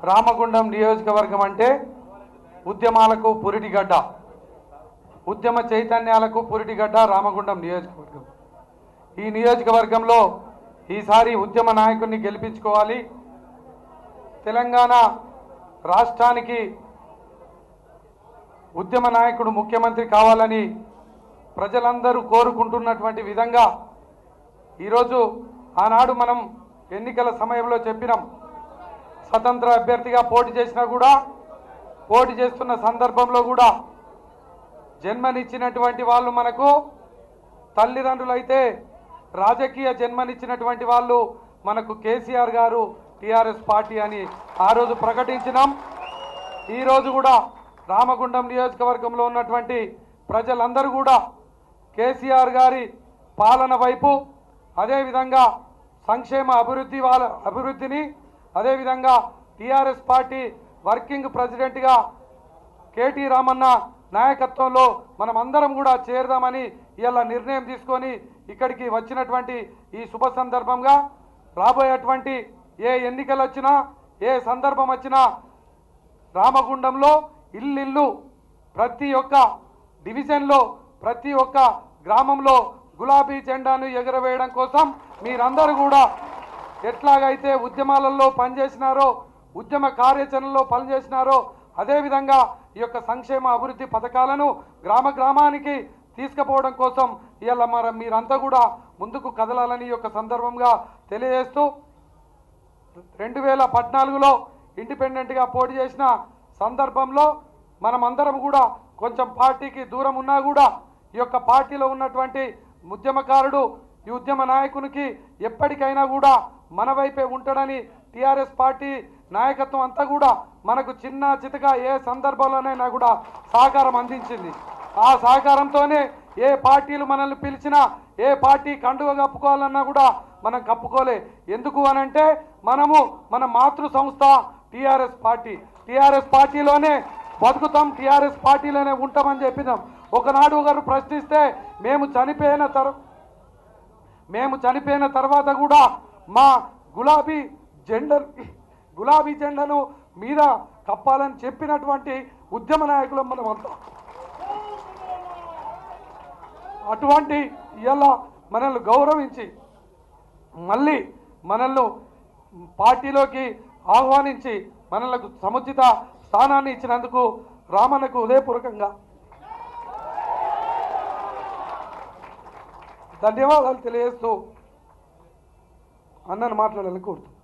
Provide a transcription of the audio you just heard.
రామగుండం నియోజకవర్గం అంటే ఉద్యమాలకు పురిటిగడ్డ, ఉద్యమ చైతన్యాలకు పురిటిగడ్డ రామగుండం నియోజకవర్గం. ఈ నియోజకవర్గంలో ఈసారి ఉద్యమ నాయకుడిని గెలిపించుకోవాలి. తెలంగాణ రాష్ట్రానికి ఉద్యమ నాయకుడు ముఖ్యమంత్రి కావాలని ప్రజలందరూ కోరుకుంటున్నటువంటి విధంగా ఈరోజు ఆనాడు మనం ఎన్నికల సమయంలో చెప్పినాం. స్వతంత్ర అభ్యర్థిగా పోటీ చేసినా కూడా, పోటీ చేస్తున్న సందర్భంలో కూడా జన్మనిచ్చినటువంటి వాళ్ళు మనకు తల్లిదండ్రులైతే రాజకీయ జన్మనిచ్చినటువంటి వాళ్ళు మనకు కేసీఆర్ గారు, టీఆర్ఎస్ పార్టీ అని ఆ రోజు ప్రకటించినాం. ఈరోజు కూడా రామగుండం నియోజకవర్గంలో ఉన్నటువంటి ప్రజలందరూ కూడా కేసీఆర్ గారి పాలన వైపు, అదేవిధంగా సంక్షేమ అభివృద్ధిని, అదేవిధంగా టీఆర్ఎస్ పార్టీ వర్కింగ్ ప్రెసిడెంట్గా కేటీ రామన్న నాయకత్వంలో మనం అందరం కూడా చేరదామని ఇలా నిర్ణయం తీసుకొని ఇక్కడికి వచ్చినటువంటి ఈ శుభ సందర్భంగా రాబోయేటువంటి ఏ ఎన్నికలు వచ్చినా, ఏ సందర్భం వచ్చినా రామగుండంలో ఇల్లు ప్రతి ఒక్క డివిజన్లో, ప్రతి ఒక్క గ్రామంలో గులాబీ జెండాను ఎగురవేయడం కోసం మీరందరూ కూడా ఎట్లాగైతే ఉద్యమాలలో పనిచేసినారో, ఉద్యమ కార్యాచరణలో పనిచేసినారో, అదేవిధంగా ఈ యొక్క సంక్షేమ అభివృద్ధి పథకాలను గ్రామ గ్రామానికి తీసుకుపోవడం కోసం ఇవాళ మీరంతా కూడా ముందుకు కదలాలని ఈ యొక్క సందర్భంగా తెలియజేస్తూ, 2014లో ఇండిపెండెంట్గా పోటీ చేసిన సందర్భంలో మనమందరం కూడా కొంచెం పార్టీకి దూరం ఉన్నా కూడా ఈ యొక్క పార్టీలో ఉన్నటువంటి ఉద్యమకారుడు, ఈ ఉద్యమ నాయకునికి ఎప్పటికైనా కూడా మన వైపే ఉంటాడని టీఆర్ఎస్ పార్టీ నాయకత్వం అంతా కూడా మనకు చిన్న చితగా ఏ సందర్భంలోనైనా కూడా సహకారం అందించింది. ఆ సహకారంతోనే ఏ పార్టీలు మనల్ని పిలిచినా, ఏ పార్టీ కండువ కప్పుకోవాలన్నా కూడా మనం కప్పుకోలే. ఎందుకు అనంటే మనము మన మాతృ సంస్థ టీఆర్ఎస్ పార్టీ, టీఆర్ఎస్ పార్టీలోనే బతుకుతాం, టీఆర్ఎస్ పార్టీలోనే ఉంటామని చెప్పినాం. ఒకనాడు ఒకరు ప్రశ్నిస్తే మేము చనిపోయిన తర్వాత కూడా మా గులాబీ జెండాను మీద కప్పాలని చెప్పినటువంటి ఉద్యమ నాయకులు మనమంతా. అటువంటి ఇలా మనల్ని గౌరవించి మళ్ళీ మనల్ని పార్టీలోకి ఆహ్వానించి మనలకు సముచిత స్థానాన్ని ఇచ్చినందుకు రామన్నకు హృదయపూర్వకంగా ధన్యవాదాలు తెలియజేస్తూ అన్నను మాట్లాడాలని కోరుతున్నాను.